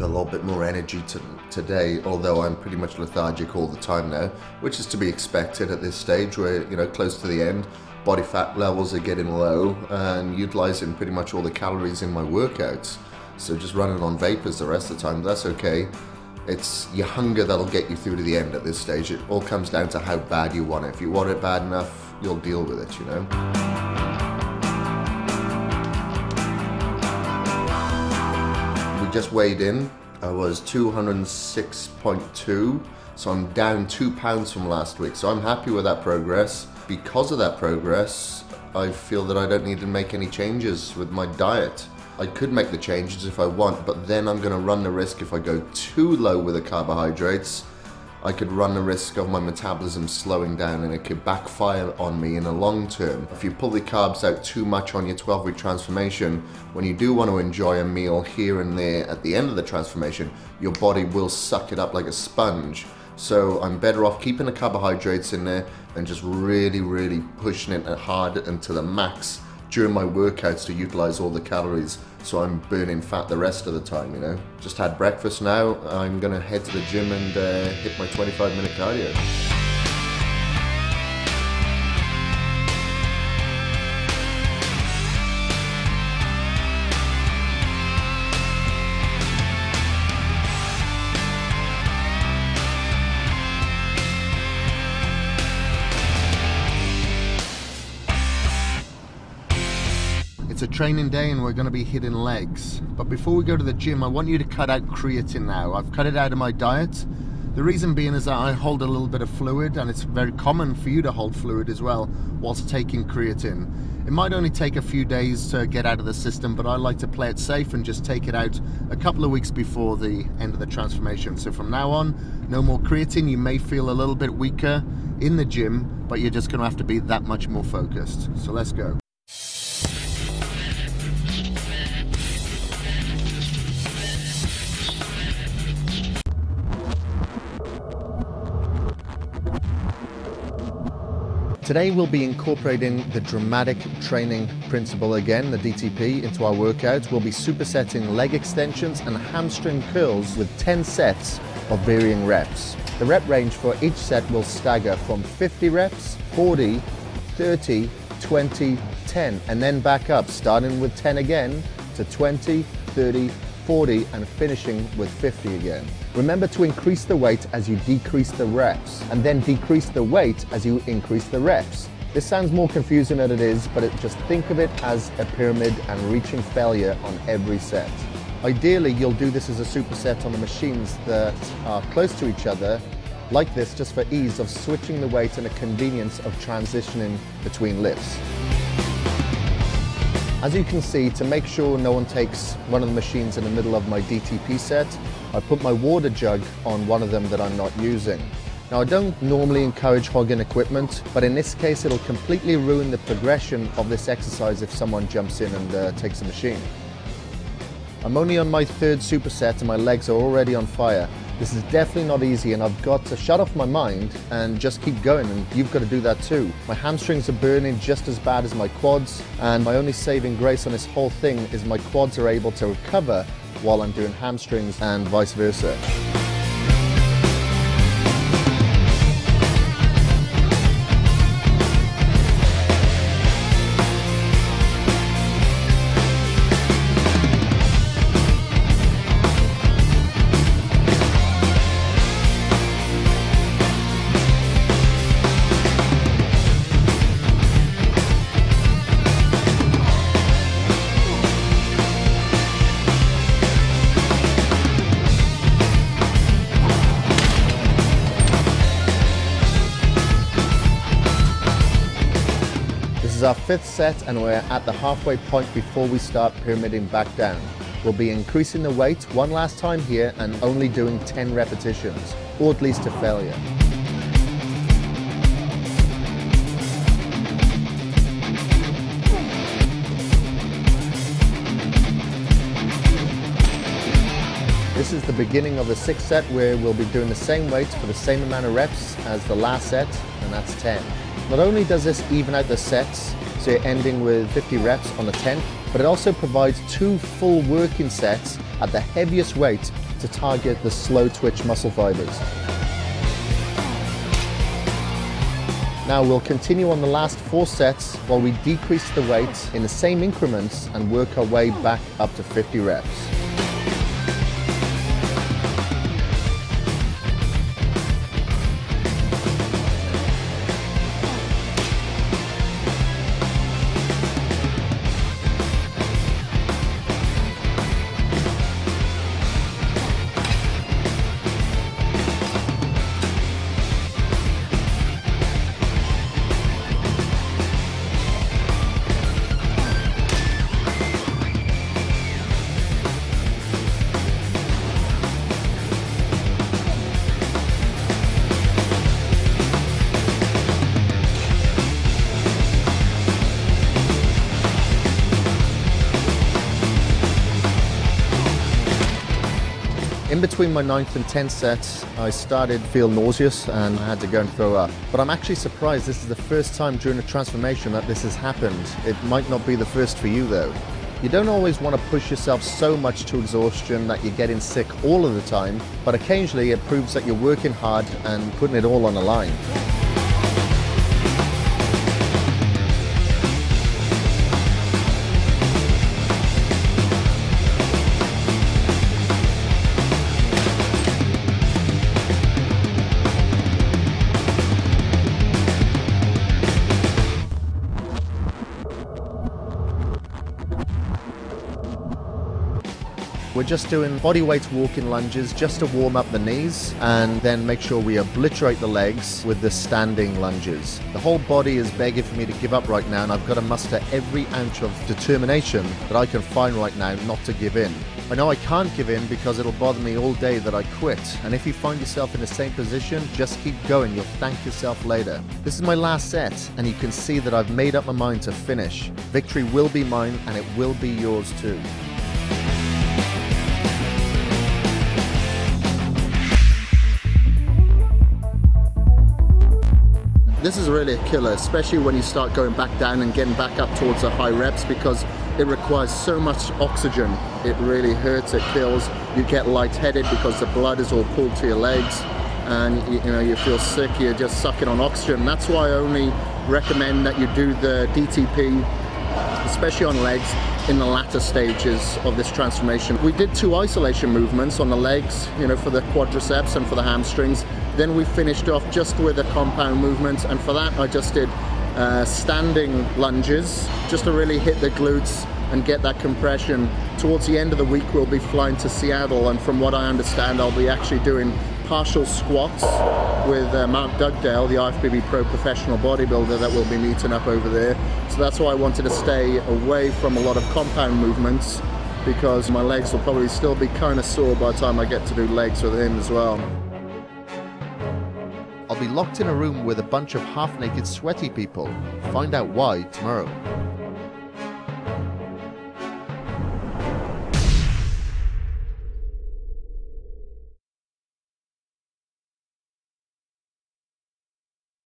a little bit more energy today, although I'm pretty much lethargic all the time now, which is to be expected at this stage where, you know, close to the end, body fat levels are getting low and utilizing pretty much all the calories in my workouts. So just running on vapors the rest of the time, that's okay. It's your hunger that'll get you through to the end at this stage. It all comes down to how bad you want it. If you want it bad enough, you'll deal with it, you know. We just weighed in. I was 206.2, so I'm down 2 pounds from last week. So I'm happy with that progress. Because of that progress, I feel that I don't need to make any changes with my diet. I could make the changes if I want, but then I'm going to run the risk if I go too low with the carbohydrates, I could run the risk of my metabolism slowing down and it could backfire on me in the long term. If you pull the carbs out too much on your 12-week transformation, when you do want to enjoy a meal here and there at the end of the transformation, your body will suck it up like a sponge. So I'm better off keeping the carbohydrates in there and just really pushing it hard and to the max during my workouts to utilize all the calories so I'm burning fat the rest of the time, you know. Just had breakfast now. I'm gonna head to the gym and hit my 25-minute cardio. It's a training day and we're going to be hitting legs. But before we go to the gym, I want you to cut out creatine now. I've cut it out of my diet. The reason being is that I hold a little bit of fluid, and it's very common for you to hold fluid as well whilst taking creatine. It might only take a few days to get out of the system, but I like to play it safe and just take it out a couple of weeks before the end of the transformation. So from now on, no more creatine. You may feel a little bit weaker in the gym, but you're just going to have to be that much more focused. So let's go. Today we'll be incorporating the dramatic training principle again, the DTP, into our workout. We'll be supersetting leg extensions and hamstring curls with 10 sets of varying reps. The rep range for each set will stagger from 50 reps, 40, 30, 20, 10, and then back up, starting with 10 again to 20, 30, 40, and finishing with 50 again. Remember to increase the weight as you decrease the reps, and then decrease the weight as you increase the reps. This sounds more confusing than it is, but just think of it as a pyramid and reaching failure on every set. Ideally, you'll do this as a superset on the machines that are close to each other, like this, just for ease of switching the weight and the convenience of transitioning between lifts. As you can see, to make sure no one takes one of the machines in the middle of my DTP set, I put my water jug on one of them that I'm not using. Now, I don't normally encourage hogging equipment, but in this case it'll completely ruin the progression of this exercise if someone jumps in and takes the machine. I'm only on my third superset and my legs are already on fire. This is definitely not easy, and I've got to shut off my mind and just keep going, and you've got to do that too. My hamstrings are burning just as bad as my quads, and my only saving grace on this whole thing is my quads are able to recover while I'm doing hamstrings and vice versa. This is our fifth set, and we're at the halfway point before we start pyramiding back down. We'll be increasing the weight one last time here and only doing 10 repetitions, or at least to failure. This is the beginning of the sixth set, where we'll be doing the same weight for the same amount of reps as the last set, and that's 10. Not only does this even out the sets, so you're ending with 50 reps on the 10th, but it also provides 2 full working sets at the heaviest weight to target the slow twitch muscle fibers. Now we'll continue on the last 4 sets while we decrease the weight in the same increments and work our way back up to 50 reps. In between my 9th and 10th sets, I started to feel nauseous and I had to go and throw up. But I'm actually surprised this is the first time during a transformation that this has happened. It might not be the first for you though. You don't always want to push yourself so much to exhaustion that you're getting sick all of the time, but occasionally it proves that you're working hard and putting it all on the line. We're just doing body weight walking lunges just to warm up the knees and then make sure we obliterate the legs with the standing lunges. The whole body is begging for me to give up right now, and I've got to muster every ounce of determination that I can find right now not to give in. I know I can't give in because it'll bother me all day that I quit, and if you find yourself in the same position, just keep going, you'll thank yourself later. This is my last set, and you can see that I've made up my mind to finish. Victory will be mine, and it will be yours too. This is really a killer, especially when you start going back down and getting back up towards the high reps, because it requires so much oxygen. It really hurts, it kills. You get lightheaded because the blood is all pulled to your legs, and you feel sick, you're just sucking on oxygen. That's why I only recommend that you do the DTP, especially on legs, in the latter stages of this transformation. We did 2 isolation movements on the legs, for the quadriceps and for the hamstrings. Then we finished off just with a compound movement, and for that I just did standing lunges just to really hit the glutes and get that compression. Towards the end of the week we'll be flying to Seattle, and from what I understand I'll be actually doing partial squats with Mark Dugdale, the IFBB Pro professional bodybuilder that will be meeting up over there. So that's why I wanted to stay away from a lot of compound movements, because my legs will probably still be kind of sore by the time I get to do legs with him as well. I'll be locked in a room with a bunch of half-naked sweaty people. Find out why tomorrow.